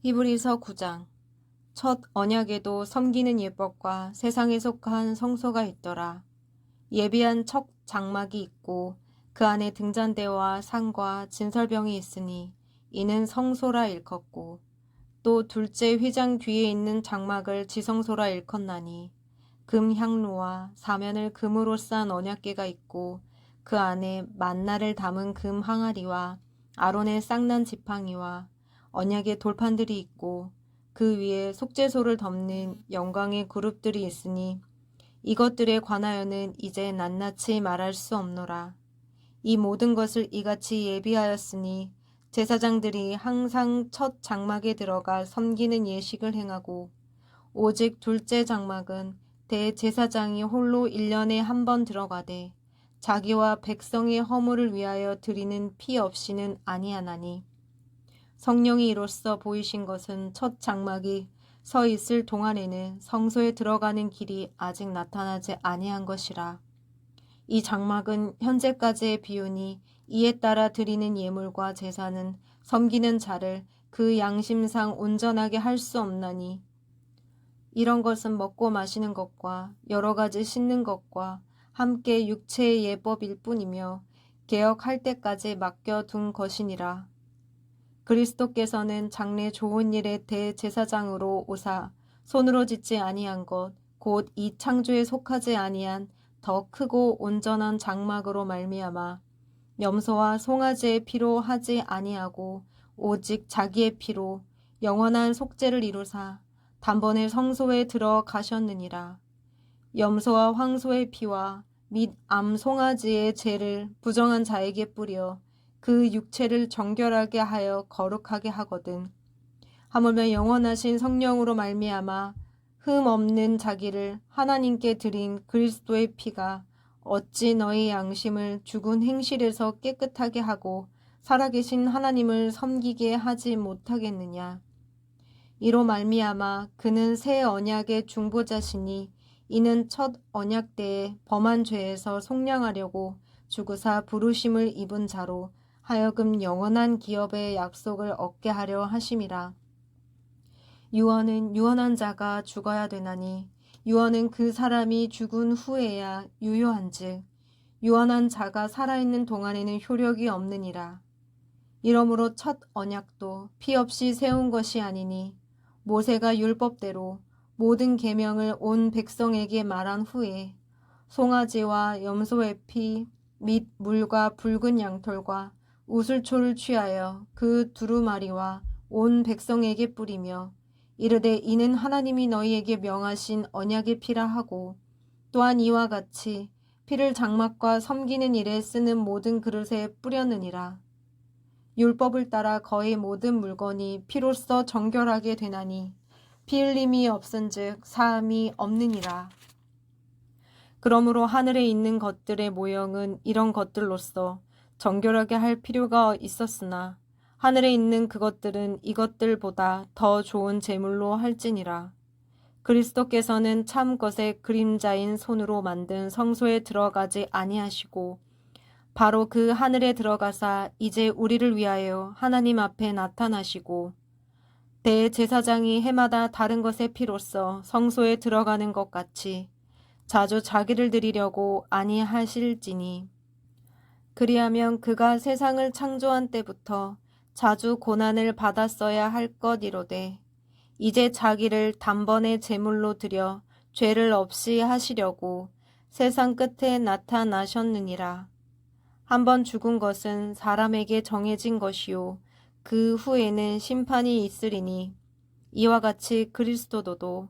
히브리서 9장. 첫 언약에도 섬기는 예법과 세상에 속한 성소가 있더라. 예비한 첫 장막이 있고 그 안에 등잔대와 상과 진설병이 있으니 이는 성소라 일컫고, 또 둘째 휘장 뒤에 있는 장막을 지성소라 일컫나니 금 향로와 사면을 금으로 싼 언약궤가 있고 그 안에 만나를 담은 금 항아리와 아론의 쌍난 지팡이와 언약의 돌판들이 있고 그 위에 속죄소를 덮는 영광의 그룹들이 있으니 이것들에 관하여는 이제 낱낱이 말할 수 없노라. 이 모든 것을 이같이 예비하였으니 제사장들이 항상 첫 장막에 들어가 섬기는 예식을 행하고, 오직 둘째 장막은 대제사장이 홀로 1년에 한 번 들어가되 자기와 백성의 허물을 위하여 드리는 피 없이는 아니하나니, 성령이 이로써 보이신 것은 첫 장막이 서 있을 동안에는 성소에 들어가는 길이 아직 나타나지 아니한 것이라. 이 장막은 현재까지의 비유니 이에 따라 드리는 예물과 제사는 섬기는 자를 그 양심상 온전하게 할 수 없나니, 이런 것은 먹고 마시는 것과 여러 가지 씻는 것과 함께 육체의 예법일 뿐이며 개혁할 때까지 맡겨둔 것이니라. 그리스도께서는 장래 좋은 일의 대제사장으로 오사 손으로 짓지 아니한 것 곧 이 창조에 속하지 아니한 더 크고 온전한 장막으로 말미암아 염소와 송아지의 피로 하지 아니하고 오직 자기의 피로 영원한 속죄를 이루사 단번에 성소에 들어가셨느니라. 염소와 황소의 피와 및 암송아지의 죄를 부정한 자에게 뿌려 그 육체를 정결하게 하여 거룩하게 하거든. 하물며 영원하신 성령으로 말미암아 흠 없는 자기를 하나님께 드린 그리스도의 피가 어찌 너희 양심을 죽은 행실에서 깨끗하게 하고 살아계신 하나님을 섬기게 하지 못하겠느냐. 이로 말미암아 그는 새 언약의 중보자시니 이는 첫 언약 때에 범한 죄에서 속량하려고 죽으사 부르심을 입은 자로 하여금 영원한 기업의 약속을 얻게 하려 하심이라. 유언은 유언한 자가 죽어야 되나니 유언은 그 사람이 죽은 후에야 유효한즉 유언한 자가 살아있는 동안에는 효력이 없느니라. 이러므로 첫 언약도 피 없이 세운 것이 아니니 모세가 율법대로 모든 계명을 온 백성에게 말한 후에 송아지와 염소의 피 및 물과 붉은 양털과 우슬초를 취하여 그 두루마리와 온 백성에게 뿌리며 이르되 이는 하나님이 너희에게 명하신 언약의 피라 하고, 또한 이와 같이 피를 장막과 섬기는 일에 쓰는 모든 그릇에 뿌렸느니라. 율법을 따라 거의 모든 물건이 피로써 정결하게 되나니 피 흘림이 없은즉 사함이 없느니라. 그러므로 하늘에 있는 것들의 모형은 이런 것들로서 정결하게 할 필요가 있었으나 하늘에 있는 그것들은 이것들보다 더 좋은 제물로 할지니라. 그리스도께서는 참 것의 그림자인 손으로 만든 성소에 들어가지 아니하시고 바로 그 하늘에 들어가사 이제 우리를 위하여 하나님 앞에 나타나시고 대제사장이 해마다 다른 것의 피로써 성소에 들어가는 것 같이 자주 자기를 드리려고 아니하실지니, 그리하면 그가 세상을 창조한 때부터 자주 고난을 받았어야 할 것이로되 이제 자기를 단번에 제물로 드려 죄를 없이 하시려고 세상 끝에 나타나셨느니라. 한번 죽은 것은 사람에게 정해진 것이요 그 후에는 심판이 있으리니, 이와 같이 그리스도도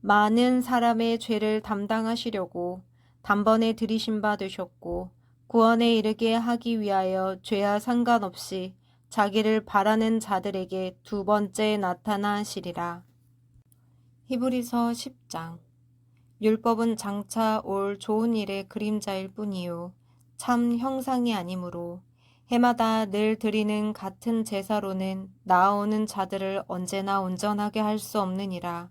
많은 사람의 죄를 담당하시려고 단번에 들이신 바 되셨고 구원에 이르게 하기 위하여 죄와 상관없이 자기를 바라는 자들에게 두 번째 나타나시리라. 히브리서 10장. 율법은 장차 올 좋은 일의 그림자일 뿐이요 참 형상이 아니므로 해마다 늘 드리는 같은 제사로는 나아오는 자들을 언제나 온전하게 할 수 없느니라.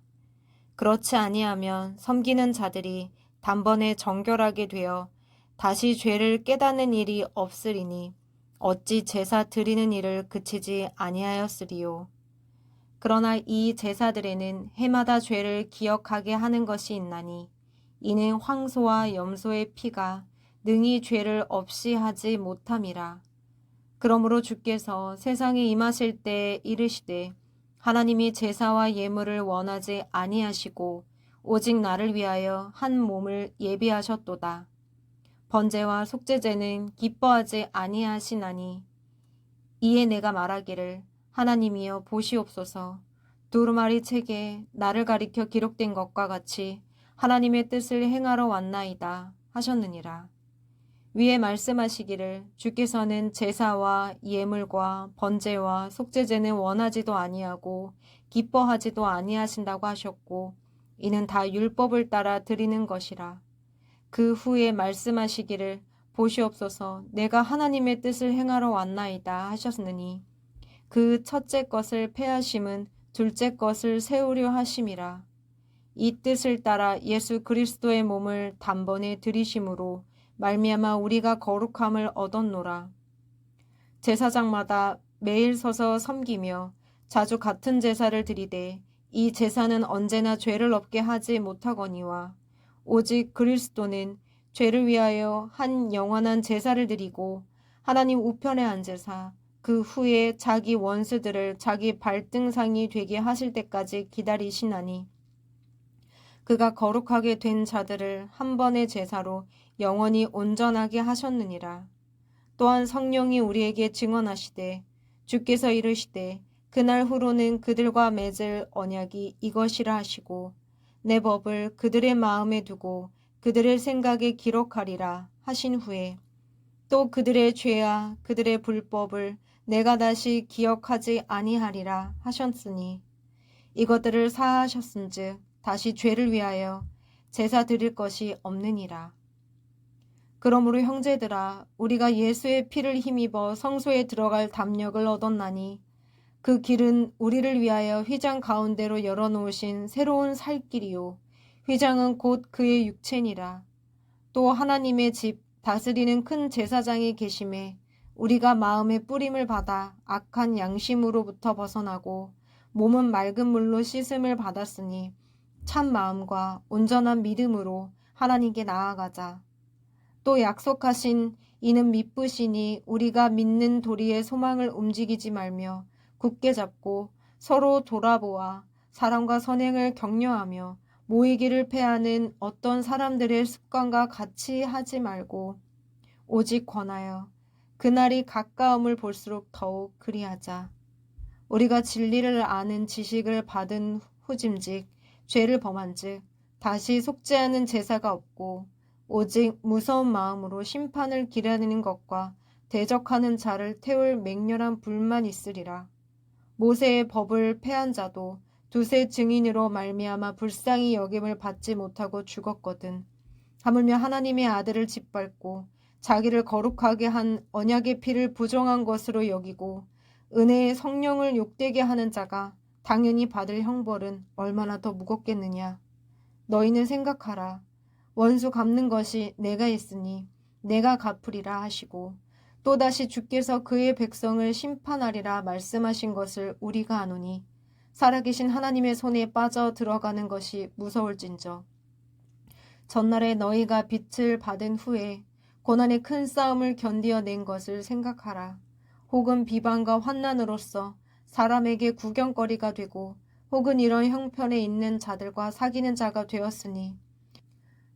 그렇지 아니하면 섬기는 자들이 단번에 정결하게 되어 다시 죄를 깨닫는 일이 없으리니 어찌 제사 드리는 일을 그치지 아니하였으리요. 그러나 이 제사들에는 해마다 죄를 기억하게 하는 것이 있나니 이는 황소와 염소의 피가 능히 죄를 없이 하지 못함이라. 그러므로 주께서 세상에 임하실 때 이르시되 하나님이 제사와 예물을 원하지 아니하시고 오직 나를 위하여 한 몸을 예비하셨도다. 번제와 속죄제는 기뻐하지 아니하시나니 이에 내가 말하기를 하나님이여 보시옵소서. 두루마리 책에 나를 가리켜 기록된 것과 같이 하나님의 뜻을 행하러 왔나이다 하셨느니라. 위에 말씀하시기를 주께서는 제사와 예물과 번제와 속죄제는 원하지도 아니하고 기뻐하지도 아니하신다고 하셨고 이는 다 율법을 따라 드리는 것이라. 그 후에 말씀하시기를 보시옵소서 내가 하나님의 뜻을 행하러 왔나이다 하셨으니 그 첫째 것을 폐하심은 둘째 것을 세우려 하심이라. 이 뜻을 따라 예수 그리스도의 몸을 단번에 들이심으로 말미암아 우리가 거룩함을 얻었노라. 제사장마다 매일 서서 섬기며 자주 같은 제사를 드리되 이 제사는 언제나 죄를 없게 하지 못하거니와 오직 그리스도는 죄를 위하여 한 영원한 제사를 드리고 하나님 우편에 앉으사 그 후에 자기 원수들을 자기 발등상이 되게 하실 때까지 기다리시나니 그가 거룩하게 된 자들을 한 번의 제사로 영원히 온전하게 하셨느니라. 또한 성령이 우리에게 증언하시되 주께서 이르시되 그날 후로는 그들과 맺을 언약이 이것이라 하시고 내 법을 그들의 마음에 두고 그들의 생각에 기록하리라 하신 후에 또 그들의 죄와 그들의 불법을 내가 다시 기억하지 아니하리라 하셨으니 이것들을 사하셨은즉 다시 죄를 위하여 제사 드릴 것이 없느니라. 그러므로 형제들아 우리가 예수의 피를 힘입어 성소에 들어갈 담력을 얻었나니 그 길은 우리를 위하여 휘장 가운데로 열어놓으신 새로운 살 길이요 휘장은 곧 그의 육체니라. 또 하나님의 집 다스리는 큰 제사장이 계심에 우리가 마음의 뿌림을 받아 악한 양심으로부터 벗어나고 몸은 맑은 물로 씻음을 받았으니 참 마음과 온전한 믿음으로 하나님께 나아가자. 또 약속하신 이는 미쁘시니 우리가 믿는 도리의 소망을 움직이지 말며 굳게 잡고 서로 돌아보아 사랑과 선행을 격려하며 모이기를 패하는 어떤 사람들의 습관과 같이 하지 말고 오직 권하여 그날이 가까움을 볼수록 더욱 그리하자. 우리가 진리를 아는 지식을 받은 후짐직 죄를 범한즉 다시 속죄하는 제사가 없고 오직 무서운 마음으로 심판을 기다리는 것과 대적하는 자를 태울 맹렬한 불만 있으리라. 모세의 법을 패한 자도 두세 증인으로 말미암아 불쌍히 여김을 받지 못하고 죽었거든. 하물며 하나님의 아들을 짓밟고 자기를 거룩하게 한 언약의 피를 부정한 것으로 여기고 은혜의 성령을 욕되게 하는 자가 당연히 받을 형벌은 얼마나 더 무겁겠느냐. 너희는 생각하라. 원수 갚는 것이 내가 있으니 내가 갚으리라 하시고 또다시 주께서 그의 백성을 심판하리라 말씀하신 것을 우리가 아노니 살아계신 하나님의 손에 빠져 들어가는 것이 무서울진저. 전날에 너희가 빛을 받은 후에 고난의 큰 싸움을 견디어낸 것을 생각하라. 혹은 비방과 환난으로서 사람에게 구경거리가 되고 혹은 이런 형편에 있는 자들과 사귀는 자가 되었으니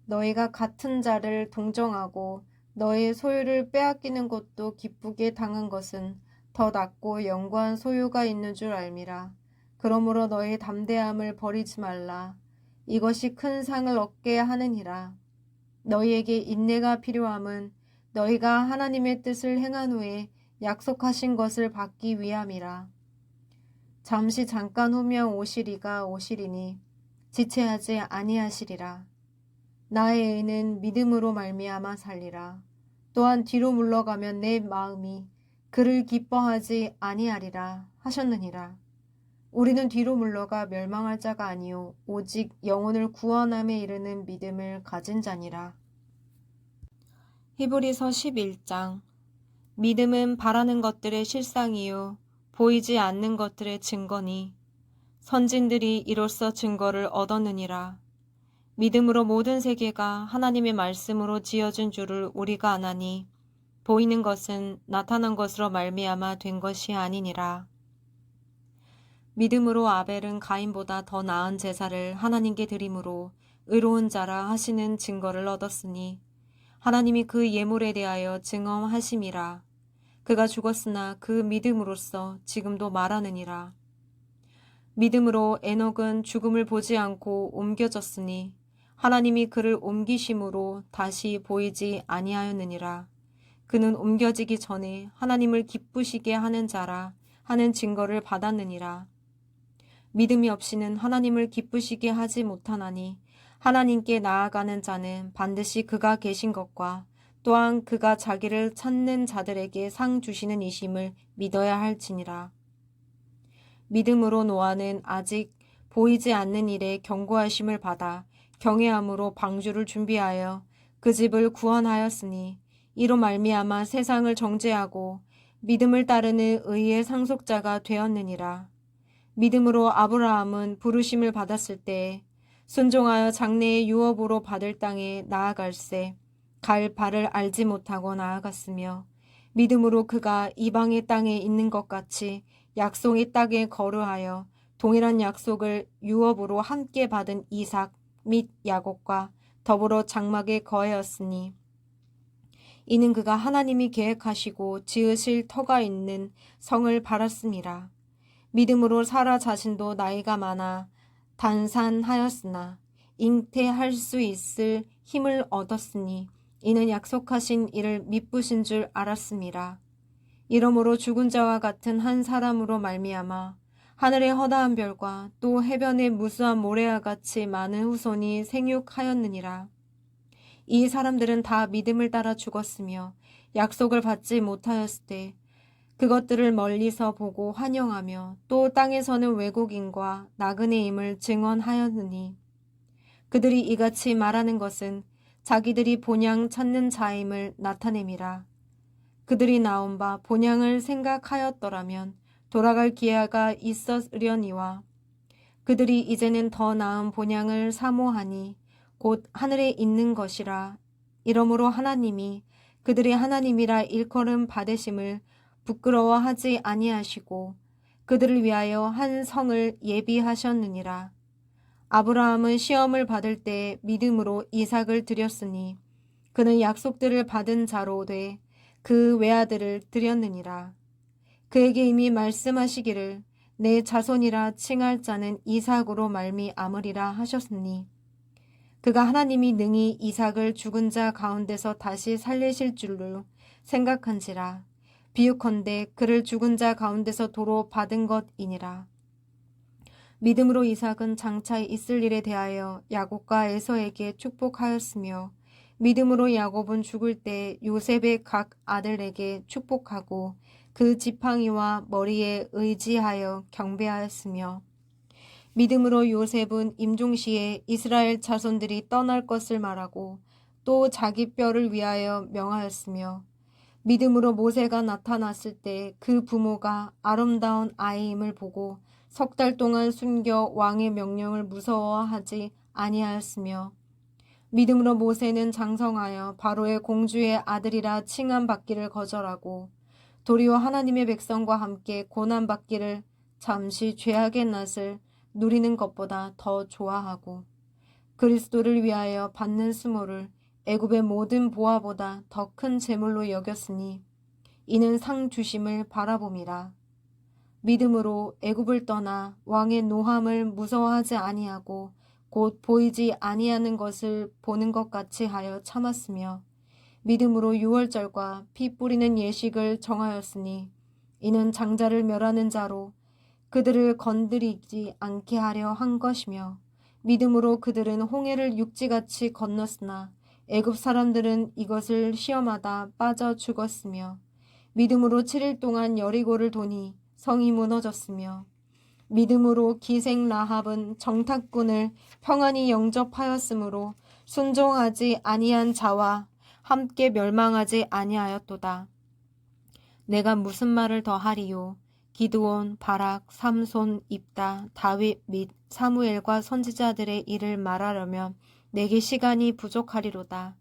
너희가 같은 자를 동정하고 너의 소유를 빼앗기는 것도 기쁘게 당한 것은 더 낫고 영광한 소유가 있는 줄 알미라. 그러므로 너의 담대함을 버리지 말라. 이것이 큰 상을 얻게 하느니라. 너희에게 인내가 필요함은 너희가 하나님의 뜻을 행한 후에 약속하신 것을 받기 위함이라. 잠시 잠깐 후면 오시리가 오시리니 지체하지 아니하시리라. 나의 의는 믿음으로 말미암아 살리라. 또한 뒤로 물러가면 내 마음이 그를 기뻐하지 아니하리라 하셨느니라. 우리는 뒤로 물러가 멸망할 자가 아니요 오직 영혼을 구원함에 이르는 믿음을 가진 자니라. 히브리서 11장. 믿음은 바라는 것들의 실상이요 보이지 않는 것들의 증거니 선진들이 이로써 증거를 얻었느니라. 믿음으로 모든 세계가 하나님의 말씀으로 지어진 줄을 우리가 아나니 보이는 것은 나타난 것으로 말미암아 된 것이 아니니라. 믿음으로 아벨은 가인보다 더 나은 제사를 하나님께 드림으로 의로운 자라 하시는 증거를 얻었으니 하나님이 그 예물에 대하여 증언하심이라. 그가 죽었으나 그 믿음으로써 지금도 말하느니라. 믿음으로 에녹은 죽음을 보지 않고 옮겨졌으니 하나님이 그를 옮기심으로 다시 보이지 아니하였느니라. 그는 옮겨지기 전에 하나님을 기쁘시게 하는 자라 하는 증거를 받았느니라. 믿음이 없이는 하나님을 기쁘시게 하지 못하나니 하나님께 나아가는 자는 반드시 그가 계신 것과 또한 그가 자기를 찾는 자들에게 상 주시는 이심을 믿어야 할지니라. 믿음으로 노아는 아직 보이지 않는 일에 경고하심을 받아 경외함으로 방주를 준비하여 그 집을 구원하였으니 이로 말미암아 세상을 정죄하고 믿음을 따르는 의의 상속자가 되었느니라. 믿음으로 아브라함은 부르심을 받았을 때에 순종하여 장래의 유업으로 받을 땅에 나아갈새 갈 바를 알지 못하고 나아갔으며 믿음으로 그가 이방의 땅에 있는 것 같이 약속의 땅에 거류하여 동일한 약속을 유업으로 함께 받은 이삭 및 야곱과 더불어 장막에 거하였으니 이는 그가 하나님이 계획하시고 지으실 터가 있는 성을 바랐음이라. 믿음으로 사라 자신도 나이가 많아 단산하였으나 잉태할 수 있을 힘을 얻었으니 이는 약속하신 이를 미쁘신 줄 알았음이라. 이러므로 죽은 자와 같은 한 사람으로 말미암아 하늘의 허다한 별과 또 해변의 무수한 모래와 같이 많은 후손이 생육하였느니라. 이 사람들은 다 믿음을 따라 죽었으며 약속을 받지 못하였을 때 그것들을 멀리서 보고 환영하며 또 땅에서는 외국인과 나그네임을 증언하였느니 그들이 이같이 말하는 것은 자기들이 본향 찾는 자임을 나타냄이라. 그들이 나온 바 본향을 생각하였더라면 돌아갈 기회가 있으려니와 그들이 이제는 더 나은 본향을 사모하니 곧 하늘에 있는 것이라. 이러므로 하나님이 그들이 하나님이라 일컬음 받으심을 부끄러워하지 아니하시고 그들을 위하여 한 성을 예비하셨느니라. 아브라함은 시험을 받을 때 믿음으로 이삭을 드렸으니 그는 약속들을 받은 자로 돼 그 외아들을 드렸느니라. 그에게 이미 말씀하시기를 내 자손이라 칭할 자는 이삭으로 말미암으리라 하셨으니 그가 하나님이 능히 이삭을 죽은 자 가운데서 다시 살리실 줄로 생각한지라. 비유컨대 그를 죽은 자 가운데서 도로 받은 것이니라. 믿음으로 이삭은 장차 있을 일에 대하여 야곱과 에서에게 축복하였으며 믿음으로 야곱은 죽을 때 요셉의 각 아들에게 축복하고 그 지팡이와 머리에 의지하여 경배하였으며 믿음으로 요셉은 임종시에 이스라엘 자손들이 떠날 것을 말하고 또 자기 뼈를 위하여 명하였으며 믿음으로 모세가 나타났을 때 그 부모가 아름다운 아이임을 보고 석 달 동안 숨겨 왕의 명령을 무서워하지 아니하였으며 믿음으로 모세는 장성하여 바로의 공주의 아들이라 칭함받기를 거절하고 도리어 하나님의 백성과 함께 고난받기를 잠시 죄악의 낯을 누리는 것보다 더 좋아하고 그리스도를 위하여 받는 수모를 애굽의 모든 보화보다 더 큰 재물로 여겼으니 이는 상 주심을 바라봄이라. 믿음으로 애굽을 떠나 왕의 노함을 무서워하지 아니하고 곧 보이지 아니하는 것을 보는 것 같이 하여 참았으며 믿음으로 유월절과 피 뿌리는 예식을 정하였으니 이는 장자를 멸하는 자로 그들을 건드리지 않게 하려 한 것이며 믿음으로 그들은 홍해를 육지같이 건넜으나 애굽 사람들은 이것을 시험하다 빠져 죽었으며 믿음으로 7일 동안 여리고를 도니 성이 무너졌으며 믿음으로 기생 라합은 정탐꾼을 평안히 영접하였으므로 순종하지 아니한 자와 함께 멸망하지 아니하였도다. 내가 무슨 말을 더하리요. 기드온, 바락, 삼손, 입다, 다윗 및 사무엘과 선지자들의 일을 말하려면 내게 시간이 부족하리로다.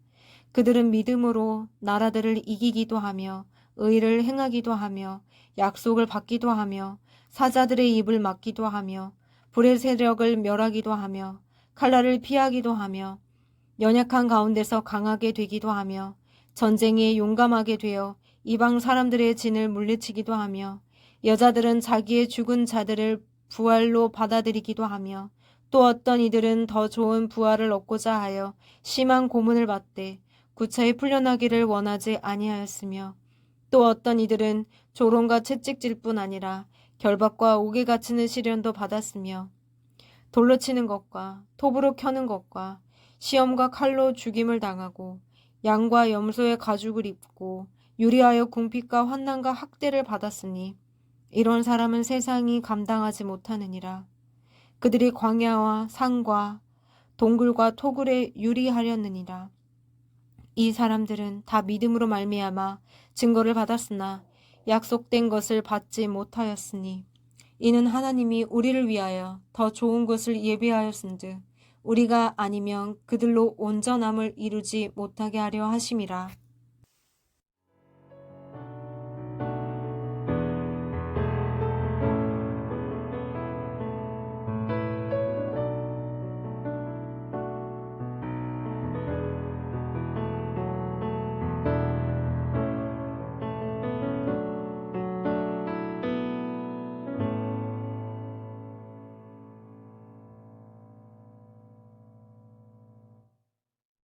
그들은 믿음으로 나라들을 이기기도 하며 의를 행하기도 하며 약속을 받기도 하며 사자들의 입을 막기도 하며 불의 세력을 멸하기도 하며 칼날을 피하기도 하며 연약한 가운데서 강하게 되기도 하며 전쟁에 용감하게 되어 이방 사람들의 진을 물리치기도 하며 여자들은 자기의 죽은 자들을 부활로 받아들이기도 하며 또 어떤 이들은 더 좋은 부활을 얻고자 하여 심한 고문을 받되 구차히 풀려나기를 원하지 아니하였으며 또 어떤 이들은 조롱과 채찍질 뿐 아니라 결박과 옥에 갇히는 시련도 받았으며 돌로 치는 것과 톱으로 켜는 것과 시험과 칼로 죽임을 당하고 양과 염소의 가죽을 입고 유리하여 궁핍과 환난과 학대를 받았으니 이런 사람은 세상이 감당하지 못하느니라. 그들이 광야와 산과 동굴과 토굴에 유리하렸느니라. 이 사람들은 다 믿음으로 말미암아 증거를 받았으나 약속된 것을 받지 못하였으니 이는 하나님이 우리를 위하여 더 좋은 것을 예비하였은즉 우리가 아니면 그들로 온전함을 이루지 못하게 하려 하심이라.